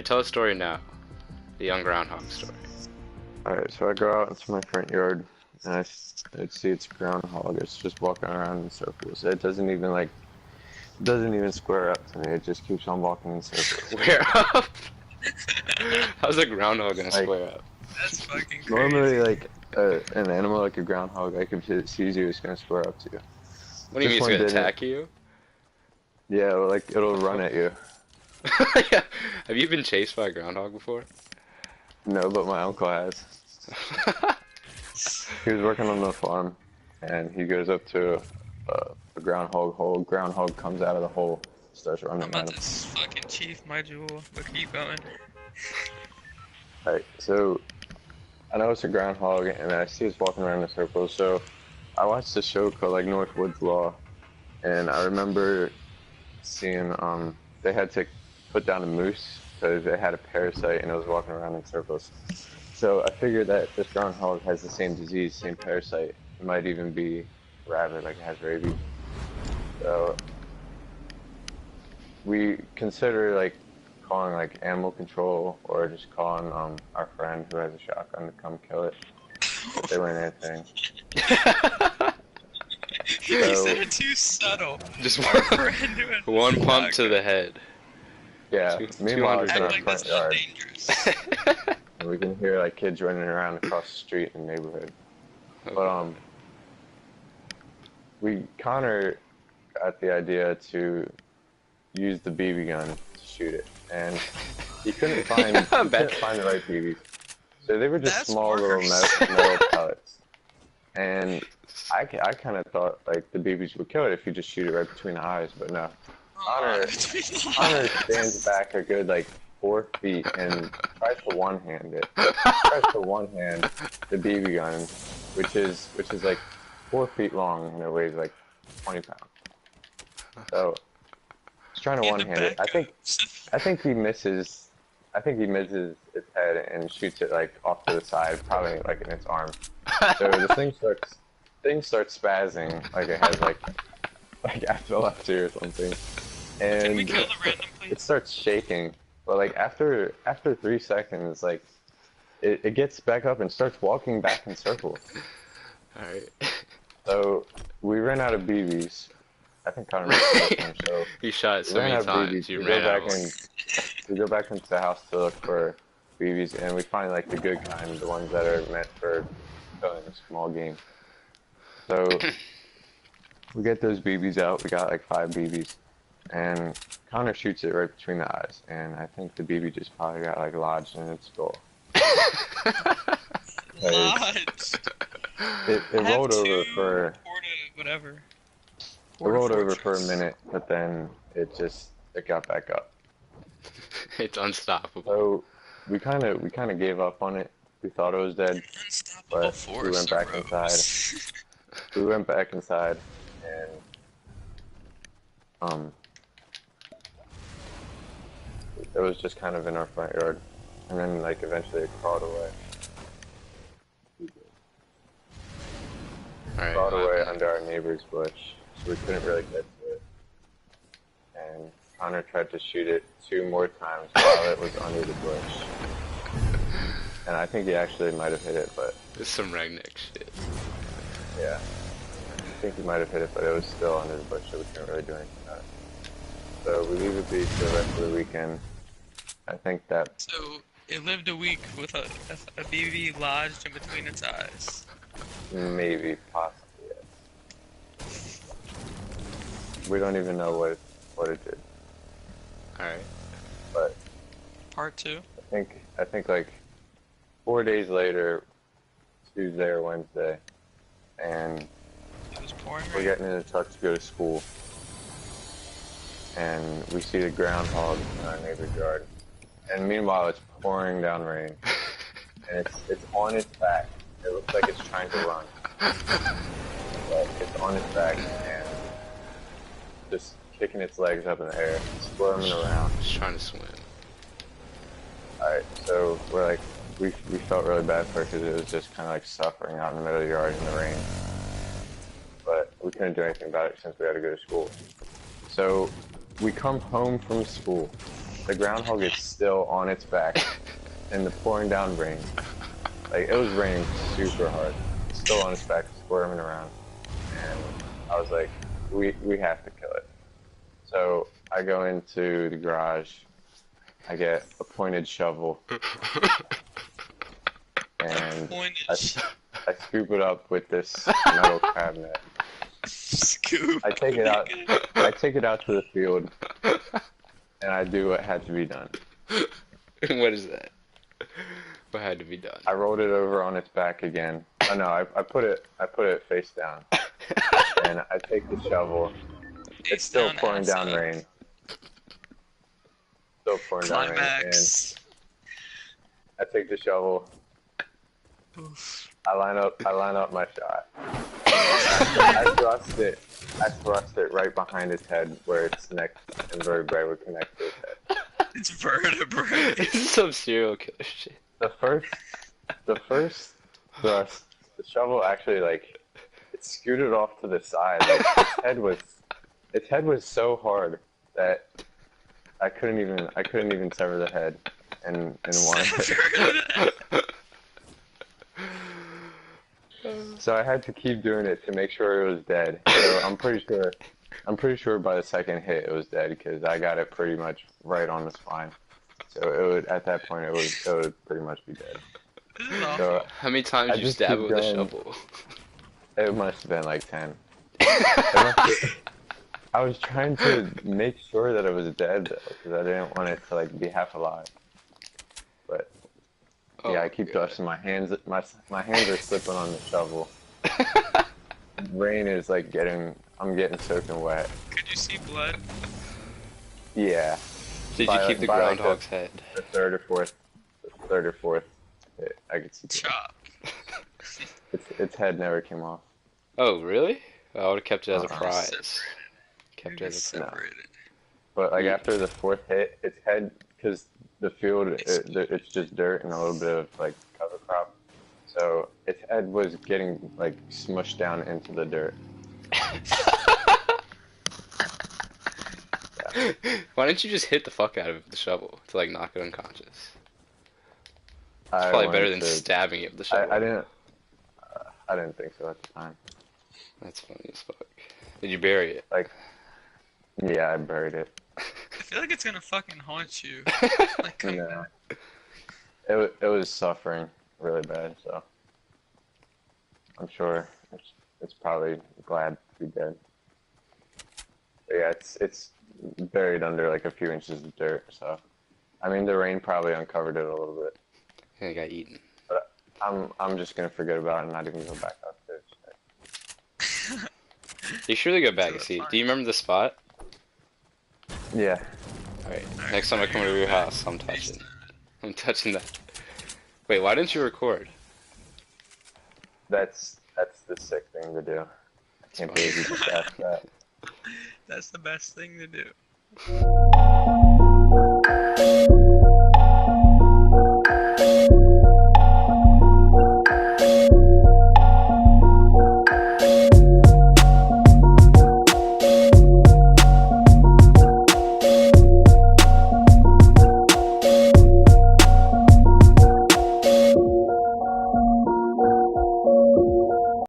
Alright, tell a story now. The young groundhog story. Alright, so I go out into my front yard and I see it's a groundhog. It's just walking around in circles. It doesn't even square up to me. It just keeps on walking in circles. Square up? How's a groundhog gonna Like, square up? That's fucking crazy. Normally, like an animal like a groundhog, like if it sees you, it's gonna square up to you. What do you mean it's This one gonna didn't. attack you? Yeah, like it'll run at you. Yeah. Have you been chased by a groundhog before? No, but my uncle has. He was working on the farm, and he goes up to a groundhog hole. Groundhog comes out of the hole, starts running I'm at about him. to fucking chief my jewel, but keep going. Alright, so I know it's a groundhog, and I see it's walking around in circles. So I watched a show called like Northwood's Law, and I remember seeing they had to put down a moose because it had a parasite and it was walking around in circles. So I figured that this groundhog has the same disease, same parasite. It might even be rabid, like it has rabies. So we consider like calling like animal control or just calling our friend who has a shotgun to come kill it. But they weren't answering. You said it too subtle. Just One one pump to the head. Yeah, meanwhile it's in our Act like front that's not yard. dangerous. And we can hear like kids running around across the street in the neighborhood. But Connor got the idea to use the BB gun to shoot it, and he couldn't find the right BBs. So they were just That's small little worse. metal pellets. And I kind of thought like the BBs would kill it if you just shoot it right between the eyes, but no. Connor stands back a good like 4 feet and tries to one-hand it. Tries to one-hand the BB gun, which is like 4 feet long and it weighs like 20 pounds. So he's trying to one-hand it. I think he misses. I think he misses its head and shoots it like off to the side, probably like in its arm. So the thing starts spazzing, like it has like epilepsy or something, Can we and kill the random, please? it starts shaking. But like after 3 seconds, like it gets back up and starts walking back in circles. Alright. So we ran out of BBs. I think Connor missed one, so You shot it we so ran many out of times, BBs. you We ran go out back of in. We go back into the house to look for BBs, and we find like the good kind, the ones that are meant for killing a small game. So we get those BBs out. We got like 5 BBs, and Connor shoots it right between the eyes, and I think the BB just probably got like lodged in its skull. Lodged. It I have rolled over two for whatever. it rolled over for a Fortress. minute, but then it got back up. It's unstoppable. So we kind of gave up on it. We thought it was dead, Unstoppable but force we went back arose. inside. We went back inside, and it was just kind of in our front yard, and then like eventually it crawled away. Alright. Crawled away under our neighbor's bush, so we couldn't really get to it. And Connor tried to shoot it 2 more times while it was under the bush. And I think he actually might have hit it, but This is some redneck shit. yeah. I think he might have hit it, but it was still under the bush, so we couldn't really do anything about it. So we leave it be for the rest of the weekend. I think that So it lived a week with a BB lodged in between its eyes. maybe, possibly, yes. We don't even know what it did, Alright. but Part 2. I think like 4 days later, Tuesday or Wednesday, and It was pouring we're rain. getting in the truck to go to school, and we see the groundhog in our neighbor's yard. And meanwhile, it's pouring down rain, and it's on its back. It looks like it's trying to run, but it's on its back and just kicking its legs up in the air, squirming around. Just trying to swim. Alright, so we're like, we felt really bad for it because it was just kind of like suffering out in the middle of the yard in the rain. But we couldn't do anything about it since we had to go to school. So we come home from school, the groundhog is still on its back in the pouring down rain. Like, it was raining super hard. It's still on its back, squirming around. And I was like, we have to kill it. So I go into the garage. I get a pointed shovel. And I scoop it up with this metal cabinet. Scoop. I take it out. I take it out to the field, and I do what had to be done. What is that? What had to be done? I rolled it over on its back again. Oh no, I put it face down, and I take the shovel. It's still pouring down rain. Still pouring down rain, and I take the shovel. I line up my shot. I thrust it right behind its head, where its neck and vertebrae would connect to its head. It's vertebrae. This is some serial killer shit. The first thrust, the shovel actually like it scooted off to the side. Like, its head was so hard that I couldn't even sever the head in one. So I had to keep doing it to make sure it was dead. So I'm pretty sure by the second hit it was dead because I got it pretty much right on the spine. So at that point it would pretty much be dead. So how many times did you stab it with a shovel? It must have been like 10. I was trying to make sure that it was dead though, because I didn't want it to like be half alive. But yeah, I keep dusting my hands. My hands are slipping on the shovel. Rain is like I'm getting soaking wet. Could you see blood? Yeah. Did you keep the groundhog's head? The third or fourth hit, I could see. Chop. Its head never came off. Oh really? I would have kept it as a prize. Kept it as a prize. Separated. But like after the fourth hit, its head, because the field it's just dirt and a little bit of like cover crop, so its head was getting like smushed down into the dirt. Why didn't you just hit the fuck out of it with the shovel to like knock it unconscious? It's I probably wanted better than to- stabbing it with the shovel. I didn't think so at the time. That's funny as fuck. Did you bury it? Like, yeah, I buried it. I feel like it's gonna fucking haunt you. Like, come No. back. It was suffering really bad, so I'm sure it's probably glad to be dead. But yeah, it's buried under like a few inches of dirt, so I mean the rain probably uncovered it a little bit. And it got eaten. But I'm just gonna forget about it and not even go back out there. You should really go back and see. Do you remember the spot? Yeah. Alright, next time I come to your house, I'm touching that. Wait, why didn't you record? That's the sick thing to do. I can't believe you just asked that. That's the best thing to do.